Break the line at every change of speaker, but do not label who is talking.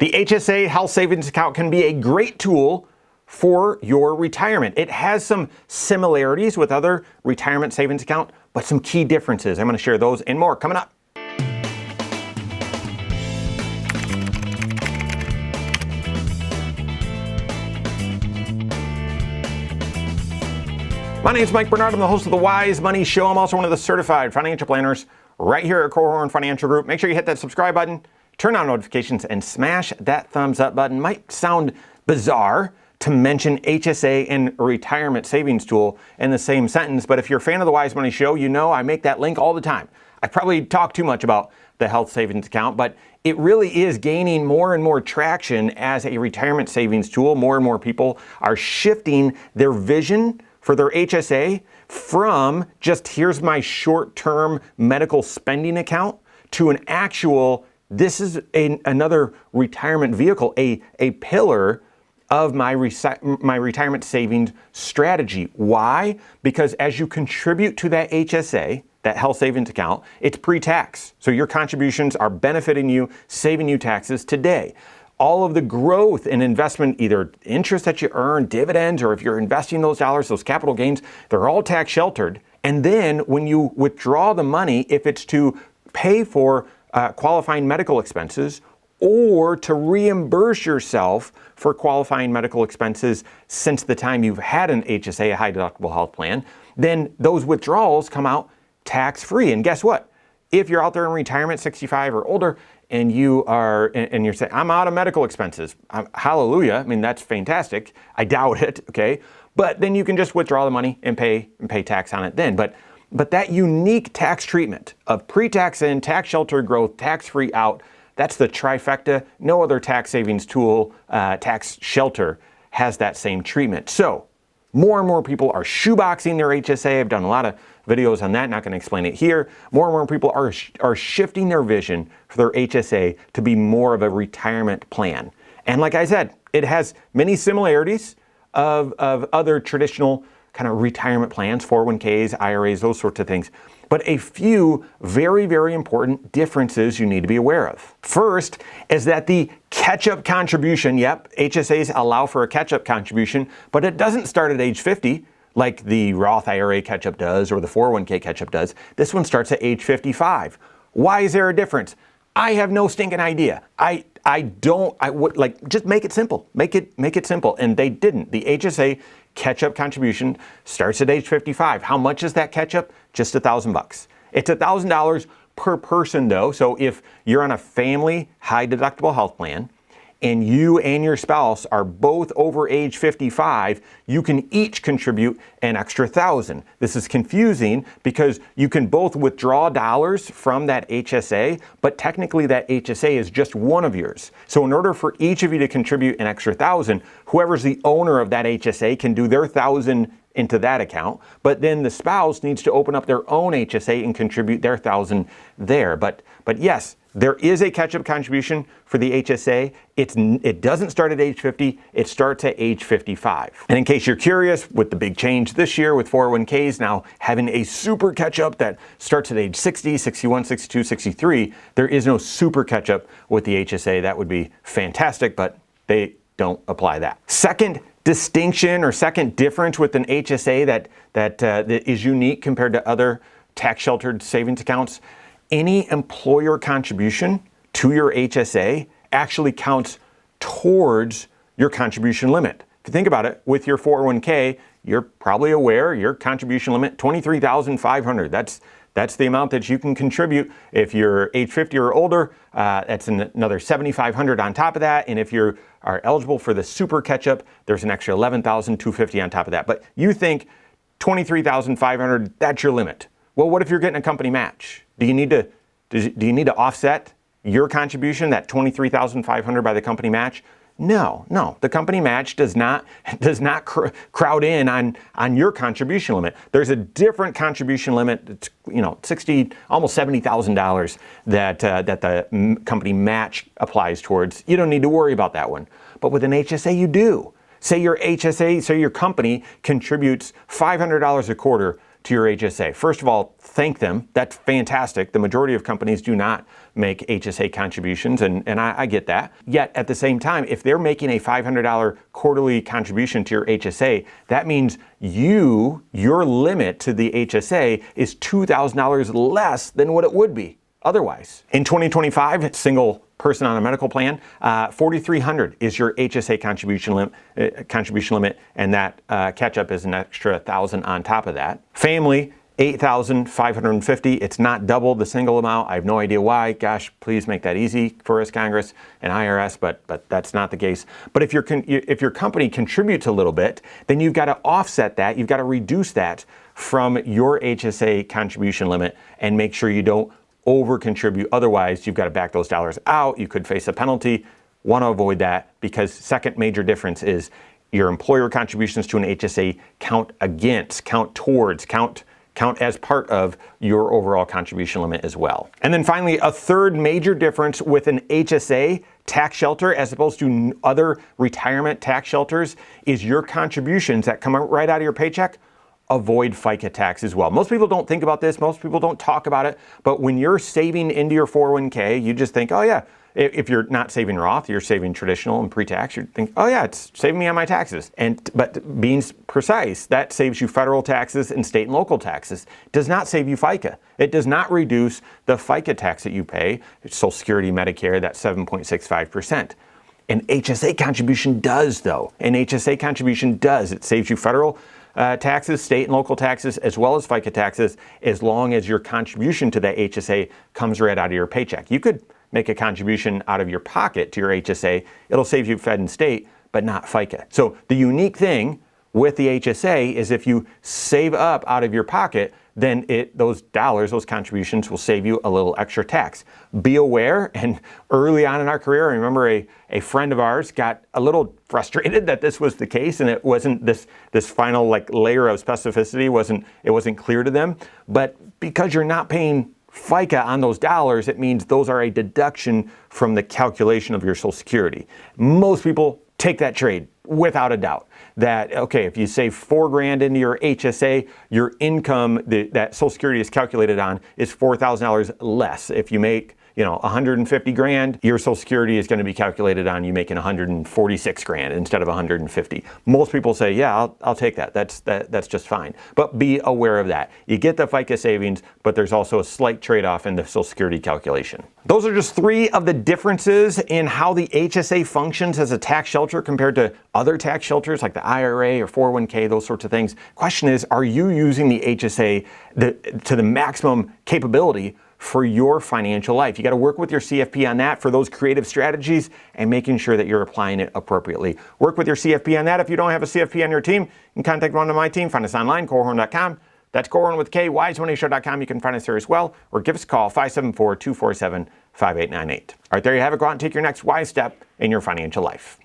The HSA health savings account can be a great tool for your retirement. It has some similarities with other retirement savings account, but some key differences. I'm going to share those and more coming up. My name is Mike Bernard. I'm the host of the Wise Money Show. I'm also one of the certified financial planners right here at Korhorn Financial Group. Make sure you hit that subscribe button, turn on notifications, and smash that thumbs up button. Might sound bizarre to mention HSA and retirement savings tool in the same sentence, but if you're a fan of the Wise Money Show, you know I make that link all the time. I probably talk too much about the health savings account, but it really is gaining more and more traction as a retirement savings tool. More and more people are shifting their vision for their HSA from just here's my short-term medical spending account to an actual, this is another retirement vehicle, a pillar of my retirement savings strategy. Why? Because as you contribute to that HSA, that health savings account, it's pre-tax. So your contributions are benefiting you, saving you taxes today. All of the growth and investment, either interest that you earn, dividends, or if you're investing those dollars, those capital gains, they're all tax sheltered. And then when you withdraw the money, if it's to pay for qualifying medical expenses or to reimburse yourself for qualifying medical expenses since the time you've had an HSA, a high deductible health plan, then those withdrawals come out tax-free. And guess what? If you're out there in retirement, 65 or older, and you're saying, I'm out of medical expenses. Hallelujah. I mean, that's fantastic. I doubt it. Okay. But then you can just withdraw the money and pay tax on it then. But that unique tax treatment of pre-tax in, tax sheltered growth, tax-free out, that's the trifecta. No other tax savings tool, tax shelter has that same treatment. So more and more people are shoeboxing their HSA. I've done a lot of videos on that, not going to explain it here. More and more people are shifting their vision for their HSA to be more of a retirement plan. And like I said, it has many similarities of other traditional kind of retirement plans, 401ks, IRAs, those sorts of things. But a few very, very important differences you need to be aware of. First is that the catch-up contribution, HSAs allow for a catch-up contribution, but it doesn't start at age 50 like the Roth IRA catch-up does or the 401k catch-up does. This one starts at age 55. Why is there a difference? I have no stinking idea. I would just make it simple. Make it simple. And they didn't. The HSA catch-up contribution starts at age 55. How much is that catch-up? Just $1,000. It's $1,000 per person though. So if you're on a family high deductible health plan and you and your spouse are both over age 55, you can each contribute an extra $1,000. This is confusing because you can both withdraw dollars from that HSA, but technically that HSA is just one of yours. So in order for each of you to contribute an extra $1,000, whoever's the owner of that HSA can do their $1,000 into that account, but then the spouse needs to open up their own HSA and contribute their $1,000 there. But yes, there is a catch-up contribution for the HSA. It doesn't start at age 50, it starts at age 55. And in case you're curious, with the big change this year with 401ks now having a super catch-up that starts at age 60, 61, 62, 63, there is no super catch-up with the HSA. That would be fantastic, but they don't apply that. Second distinction or second difference with an HSA that is unique compared to other tax-sheltered savings accounts, any employer contribution to your HSA actually counts towards your contribution limit. If you think about it, with your 401k, you're probably aware your contribution limit, $23,500. That's the amount that you can contribute. If you're age 50 or older, that's another $7,500 on top of that. And if you are eligible for the super catch-up, there's an extra $11,250 on top of that. But you think $23,500, that's your limit. Well, what if you're getting a company match? Do you need to offset your contribution, that $23,500 by the company match? No. The company match does not crowd in on your contribution limit. There's a different contribution limit. It's $60,000, almost $70,000 that the company match applies towards. You don't need to worry about that one. But with an HSA, you do. Say your HSA, say your company contributes $500 a quarter to your HSA. First of all, thank them. That's fantastic. The majority of companies do not make HSA contributions, and I get that. Yet at the same time, if they're making a $500 quarterly contribution to your HSA, that means your limit to the HSA is $2,000 less than what it would be otherwise. In 2025, single person on a medical plan, $4,300 is your HSA contribution limit, and that catch-up is an extra $1,000 on top of that. Family, $8,550. It's not double the single amount. I have no idea why. Gosh, please make that easy for us, Congress and IRS, but that's not the case. But if your company contributes a little bit, then you've got to offset that. You've got to reduce that from your HSA contribution limit and make sure you don't over contribute. Otherwise, you've got to back those dollars out. You could face a penalty. Want to avoid that, because second major difference is your employer contributions to an HSA count as part of your overall contribution limit as well. And then finally, a third major difference with an HSA tax shelter as opposed to other retirement tax shelters is your contributions that come right out of your paycheck avoid FICA tax as well. Most people don't think about this. Most people don't talk about it. But when you're saving into your 401k, you just think, oh yeah, if you're not saving Roth, you're saving traditional and pre-tax, you think, oh yeah, it's saving me on my taxes. But being precise, that saves you federal taxes and state and local taxes. It does not save you FICA. It does not reduce the FICA tax that you pay, Social Security, Medicare, that 7.65%. An HSA contribution does, though. An HSA contribution does. It saves you federal taxes, state and local taxes, as well as FICA taxes, as long as your contribution to that HSA comes right out of your paycheck. You could make a contribution out of your pocket to your HSA. It'll save you Fed and state, but not FICA. So the unique thing with the HSA is if you save up out of your pocket, then those contributions will save you a little extra tax. Be aware, and early on in our career, I remember a friend of ours got a little frustrated that this was the case, and it wasn't this final layer of specificity wasn't clear to them. But because you're not paying FICA on those dollars, it means those are a deduction from the calculation of your Social Security. Most people take that trade without a doubt. That, okay, if you save $4,000 into your HSA, your income that Social Security is calculated on is $4,000 less. If you make, $150,000, your Social Security is going to be calculated on you making $146,000 instead of $150,000. Most people say, yeah, I'll take that. That's just fine. But be aware of that. You get the FICA savings, but there's also a slight trade-off in the Social Security calculation. Those are just three of the differences in how the HSA functions as a tax shelter compared to other tax shelters like the IRA or 401k, those sorts of things. Question is, are you using the HSA to the maximum capability for your financial life? You got to work with your CFP on that for those creative strategies and making sure that you're applying it appropriately. Work with your CFP on that. If you don't have a CFP on your team, you can contact one of my team. Find us online, Korhorn.com. That's Korhorn with K, wisemoneyshow.com. You can find us there as well, or give us a call, 574-247-5898. All right, there you have it. Go out and take your next wise step in your financial life.